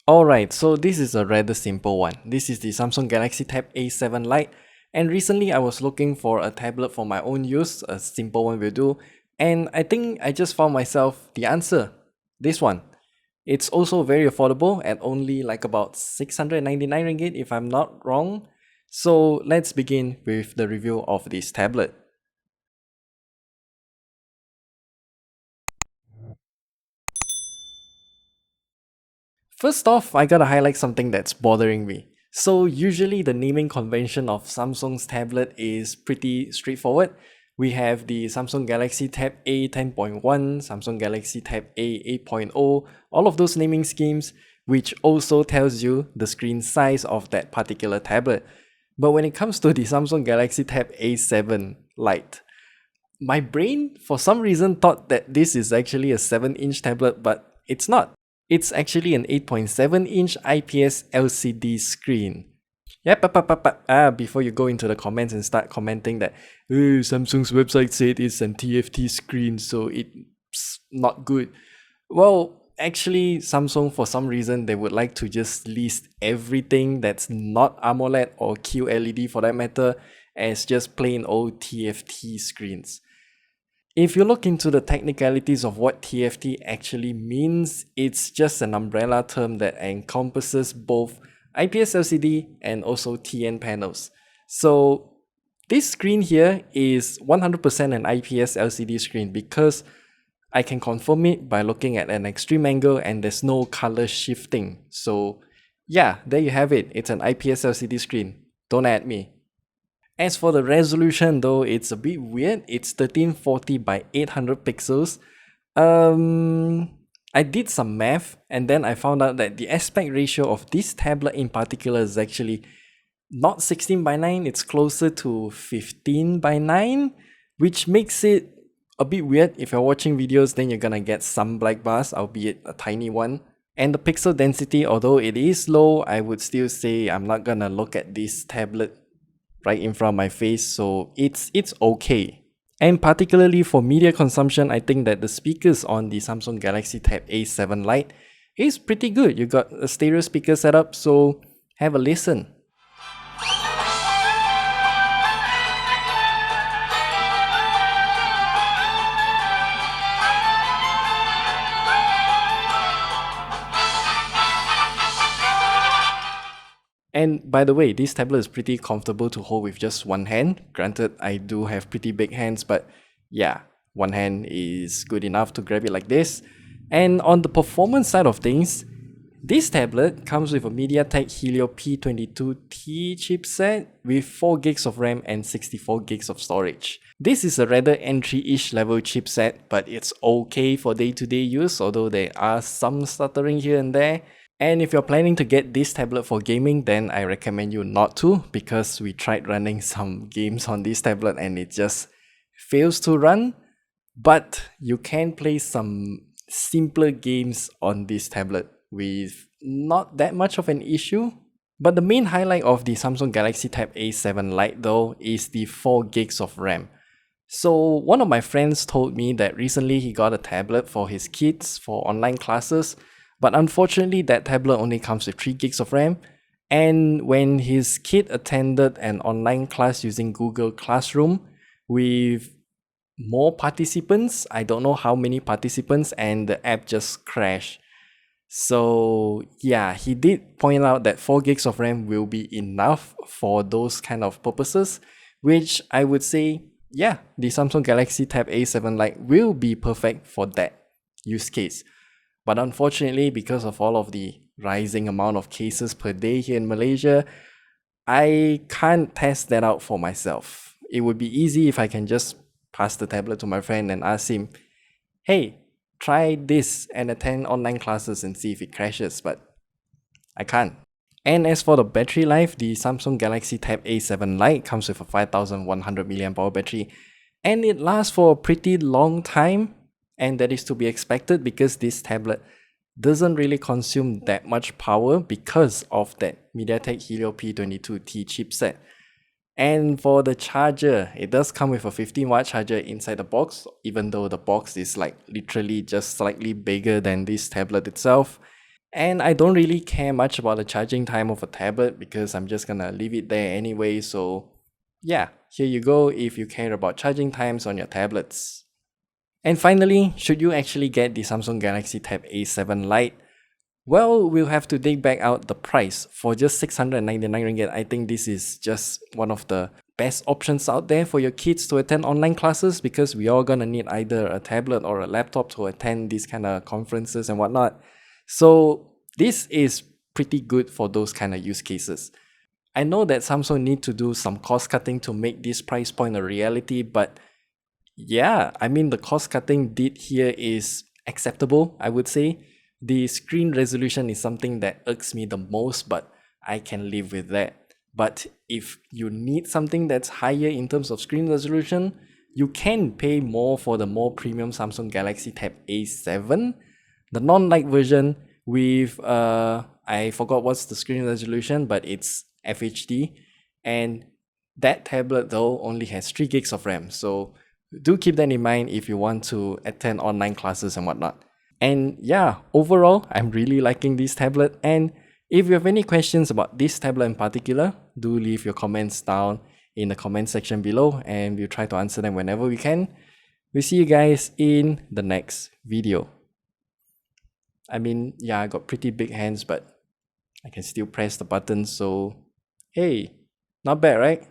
Alright, so this is a rather simple one. This is the Samsung Galaxy Tab A7 Lite, and recently I was looking for a tablet for my own use, a simple one will do, and I think I just found myself the answer. This one. It's also very affordable at only like about 699 ringgit if I'm not wrong. So let's begin with the review of this tablet. First off, I gotta highlight something that's bothering me. So usually the naming convention of Samsung's tablet is pretty straightforward. We have the Samsung Galaxy Tab A10.1, Samsung Galaxy Tab A8.0, all of those naming schemes, which also tells you the screen size of that particular tablet. But when it comes to the Samsung Galaxy Tab A7 Lite, my brain for some reason thought that this is actually a 7-inch tablet, but it's not. It's actually an 8.7-inch IPS LCD screen. Before you go into the comments and start commenting that Samsung's website said it's an TFT screen, so it's not good. Well, actually, Samsung, for some reason, they would like to just list everything that's not AMOLED or QLED for that matter as just plain old TFT screens. If you look into the technicalities of what TFT actually means, it's just an umbrella term that encompasses both IPS LCD and also TN panels. So this screen here is 100% an IPS LCD screen because I can confirm it by looking at an extreme angle and there's no color shifting. So yeah, there you have it. It's an IPS LCD screen. Don't at me. As for the resolution though, it's a bit weird. It's 1340 by 800 pixels. I did some math and then I found out that the aspect ratio of this tablet in particular is actually not 16 by 9, it's closer to 15 by 9, which makes it a bit weird. If you're watching videos, then you're gonna get some black bars, albeit a tiny one. And the pixel density, although it is low, I would still say I'm not gonna look at this tablet right in front of my face, so it's okay. And particularly for media consumption, I think that the speakers on the Samsung Galaxy Tab A7 Lite is pretty good. You got a stereo speaker setup, so have a listen. And by the way, this tablet is pretty comfortable to hold with just one hand. Granted, I do have pretty big hands, but yeah, one hand is good enough to grab it like this. And on the performance side of things, this tablet comes with a MediaTek Helio P22T chipset with 4 gigs of RAM and 64 gigs of storage. This is a rather entry-ish level chipset, but it's okay for day-to-day use, although there are some stuttering here and there. And if you're planning to get this tablet for gaming, then I recommend you not to, because we tried running some games on this tablet and it just fails to run. But you can play some simpler games on this tablet with not that much of an issue. But the main highlight of the Samsung Galaxy Tab A7 Lite though is the 4 gigs of RAM. So one of my friends told me that recently he got a tablet for his kids for online classes, but unfortunately that tablet only comes with 3 gigs of RAM, and when his kid attended an online class using Google Classroom with more participants, I don't know how many participants, and the app just crashed. So yeah, he did point out that 4 gigs of RAM will be enough for those kind of purposes, which I would say, yeah, the Samsung Galaxy Tab A7 Lite will be perfect for that use case. But unfortunately, because of all of the rising amount of cases per day here in Malaysia, I can't test that out for myself. It would be easy if I can just pass the tablet to my friend and ask him, hey, try this and attend online classes and see if it crashes, but I can't. And as for the battery life, the Samsung Galaxy Tab A7 Lite comes with a 5100 mAh battery, and it lasts for a pretty long time, and that is to be expected because this tablet doesn't really consume that much power because of that MediaTek Helio P22T chipset. And for the charger, it does come with a 15-watt charger inside the box, even though the box is like literally just slightly bigger than this tablet itself. And I don't really care much about the charging time of a tablet because I'm just gonna leave it there anyway. So yeah, here you go if you care about charging times on your tablets. And finally, should you actually get the Samsung Galaxy Tab A7 Lite? Well, we'll have to dig back out the price. For just 699 ringgit, I think this is just one of the best options out there for your kids to attend online classes, because we are gonna need either a tablet or a laptop to attend these kind of conferences and whatnot. So this is pretty good for those kind of use cases. I know that Samsung need to do some cost cutting to make this price point a reality, but yeah, I mean, the cost cutting did here is acceptable, I would say. The screen resolution is something that irks me the most, but I can live with that. But if you need something that's higher in terms of screen resolution, you can pay more for the more premium Samsung Galaxy Tab A7, the non-light version with I forgot what's the screen resolution, but it's FHD, and that tablet though only has 3 gigs of RAM. So do keep that in mind if you want to attend online classes and whatnot. And yeah, overall, I'm really liking this tablet. And if you have any questions about this tablet in particular, do leave your comments down in the comment section below, and we'll try to answer them whenever we can. We'll see you guys in the next video. I mean, yeah, I got pretty big hands, but I can still press the buttons, so hey, not bad, right?